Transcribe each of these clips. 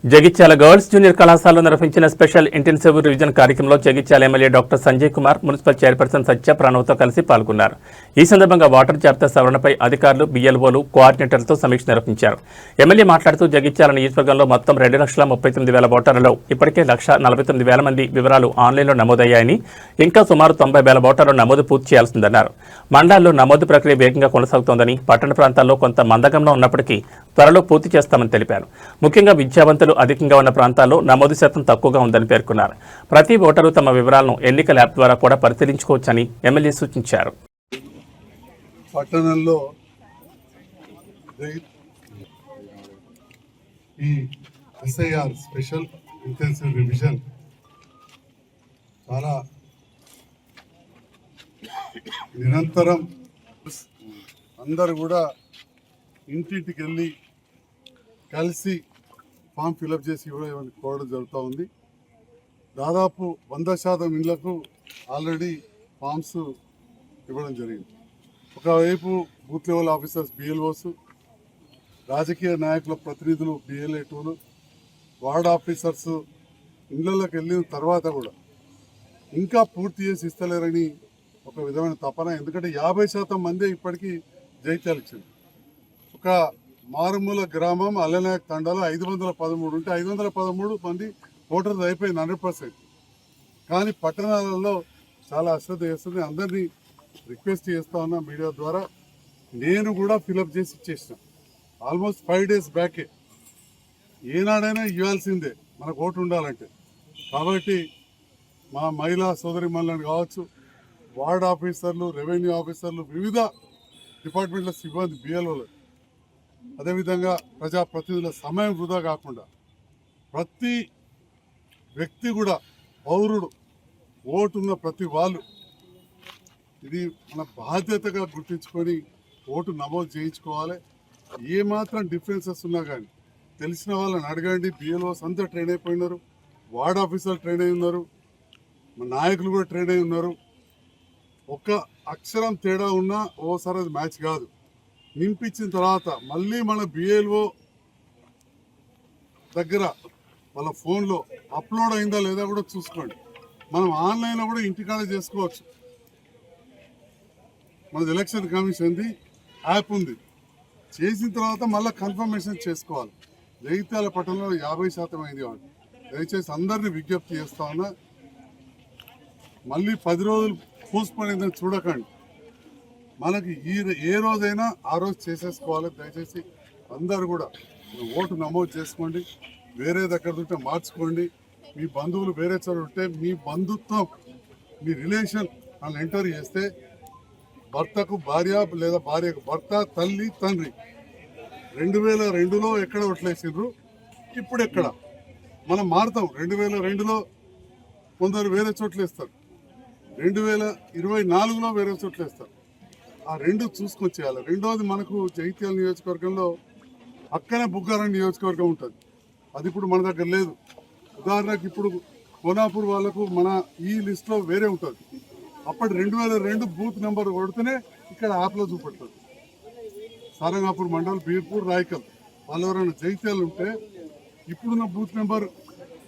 Jagtial girls junior కళాశాలలో నిర్వహించిన special intensive revision కార్యక్రమంలో Jagtial MLA doctor Sanjay Kumar, municipal chairperson Satya ప్రణవ్తో కలిసి పాల్గొన్నారు. ఈ సందర్భంగా వాటర్ జాబితా సవరణపై అధికారులు, బిఎల్ఓలు, కోఆర్డినేటర్లతో సమీక్ష నిర్వహించారు. ఎమ్మెల్యే మాట్లాడుతూ జగిత్యాల నియోజకవర్గంలో మొత్తం 2,39,000 ఓటర్లలో ఇప్పటికే 1,49,000 మంది వివరాలు ఆన్లైన్లో నమోదయ్యాయని, ఇంకా సుమారు 90,000 ఓటర్లు నమోదు పూర్తి చేయాల్సిందన్నారు. మండలాల్లో నమోదు ప్రక్రియ వేగంగా కొనసాగుతోందని, పట్టణ ప్రాంతాల్లో కొంత మందగంలో ఉన్నప్పటికీ త్వరలో పూర్తి చేస్తామని తెలిపారు. ముఖ్యంగా విద్యావంతులు అధికంగా ఉన్న ప్రాంతాల్లో నమోదు శాతం తక్కువగా ఉందని పేర్కొన్నారు. ప్రతి ఓటరు తమ వివరాలను ఎన్నికల యాప్ ద్వారా కూడా పరిశీలించుకోవచ్చని ఎమ్మెల్యే సూచించారు. పట్టణంలో ఈ ఎస్ఐఆర్ స్పెషల్ ఇంటెన్సివ్ రివిజన్ చాలా నిరంతరం అందరు కూడా ఇంటింటికి వెళ్ళి కలిసి ఫామ్ ఫిలప్ చేసి కోవడం జరుగుతూ ఉంది. దాదాపు 100% ఇళ్లకు ఆల్రెడీ ఫామ్స్ ఇవ్వడం జరిగింది. ఒకవైపు బూత్ లెవెల్ ఆఫీసర్స్ బిఎల్ఓస్, రాజకీయ నాయకుల ప్రతినిధులు బిఎల్ఏ2లు, వార్డ్ ఆఫీసర్స్ ఇళ్లలోకి వెళ్ళిన తర్వాత కూడా ఇంకా పూర్తి చేసి ఇస్తలేరని ఒక విధమైన తపన. ఎందుకంటే 50% మందే ఇప్పటికీ జైత్యాలు ఇచ్చింది. ఒక మారుమూల గ్రామం అల్లనాయక్ తండాలో 513 ఉంటే 513 మంది ఓటర్స్ అయిపోయింది 100%. కానీ పట్టణాలలో చాలా అశ్రద్ధ చేస్తుంది. అందరినీ రిక్వెస్ట్ చేస్తా ఉన్నా మీడియా ద్వారా. నేను కూడా ఫిలప్ చేసి ఇచ్చేసిన ఆల్మోస్ట్ 5 days బ్యాకే. ఏనాడైనా ఇవ్వాల్సిందే మనకు ఓటు ఉండాలంటే. కాబట్టి మా మహిళా సోదరి మహిళలను కావచ్చు, వార్డ్ ఆఫీసర్లు, రెవెన్యూ ఆఫీసర్లు, వివిధ డిపార్ట్మెంట్ల సిబ్బంది, బిఎల్ఓలు, అదేవిధంగా ప్రజాప్రతినిధుల సమయం వృధా కాకుండా ప్రతి వ్యక్తి కూడా, పౌరుడు, ఓటున్న ప్రతి వాళ్ళు ఇది మన బాధ్యతగా గుర్తించుకొని ఓటు నమోదు చేయించుకోవాలి. ఏమాత్రం డిఫరెన్సెస్ ఉన్నా కానీ తెలిసిన వాళ్ళని అడగండి. బిఎల్ఓస్ అంతా ట్రైన్ అయిపోయినారు, వార్డ్ ఆఫీసర్లు ట్రైన్ అయి ఉన్నారు, మన నాయకులు కూడా ట్రైన్ అయి ఉన్నారు. ఒక్క అక్షరం తేడా ఉన్నా ఓసారి అది మ్యాచ్ కాదు. నింపించిన తర్వాత మళ్ళీ మన బిఎల్ఓ దగ్గర వాళ్ళ ఫోన్లో అప్లోడ్ అయిందా లేదా కూడా చూసుకోండి. మనం ఆన్లైన్లో కూడా ఇంటికాడ చేసుకోవచ్చు. మనది ఎలక్షన్ కమిషన్ది యాప్ ఉంది. చేసిన తర్వాత మళ్ళీ కన్ఫర్మేషన్ చేసుకోవాలి. జగిత్యాల పట్టణంలో 50% అయింది. కాబట్టి దయచేసి అందరినీ విజ్ఞప్తి చేస్తా ఉన్నా, మళ్ళీ 10 రోజులు పోస్ట్పోన్ అయిందని చూడకండి. మనకి ఏ రోజైనా ఆ రోజు చేసేసుకోవాలి. దయచేసి అందరు కూడా ఓటు నమోదు చేసుకోండి. వేరే దగ్గర ఉంటే మార్చుకోండి. మీ బంధువులు వేరే చోట ఉంటే మీ బంధుత్వం, మీ రిలేషన్ వాళ్ళని ఎంటర్ చేస్తే భర్తకు భార్య లేదా భార్యకు భర్త, తల్లి, తండ్రి 2002లో ఎక్కడ ఓట్లేసిండ్రు, ఇప్పుడు ఎక్కడ మనం మారుతాం. 2002లో కొందరు వేరే చోట్ల వేస్తారు, 2024లో వేరే చోట్ల వేస్తారు. ఆ రెండు చూసుకొని చేయాలి. రెండోది, మనకు జగిత్యాల నియోజకవర్గంలో పక్కనే బుగ్గారం నియోజకవర్గం ఉంటుంది. అది ఇప్పుడు మన దగ్గర లేదు. ఉదాహరణకు ఇప్పుడు కోనాపూర్ వాళ్ళకు మన ఈ లిస్ట్లో వేరే ఉంటుంది. అప్పటి 2002 బూత్ నెంబర్ కొడితేనే ఇక్కడ యాప్లో చూపెడుతుంది. సారంగాపూర్ మండల్, బీర్పూర్, రాయకల్ వాళ్ళు ఎవరైనా జగిత్యాలు ఉంటే ఇప్పుడున్న బూత్ నెంబర్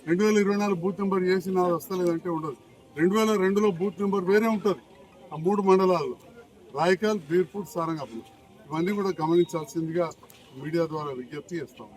2024 బూత్ నెంబర్ చేసి నాకు వస్తలేదంటే ఉండదు. 2002లో బూత్ నెంబర్ వేరే ఉంటుంది. ఆ 3 మండలాల్లో రాయకల్, బీర్పూర్, సారంగాపూర్ ఇవన్నీ కూడా గమనించాల్సిందిగా మీడియా ద్వారా విజ్ఞప్తి చేస్తాం.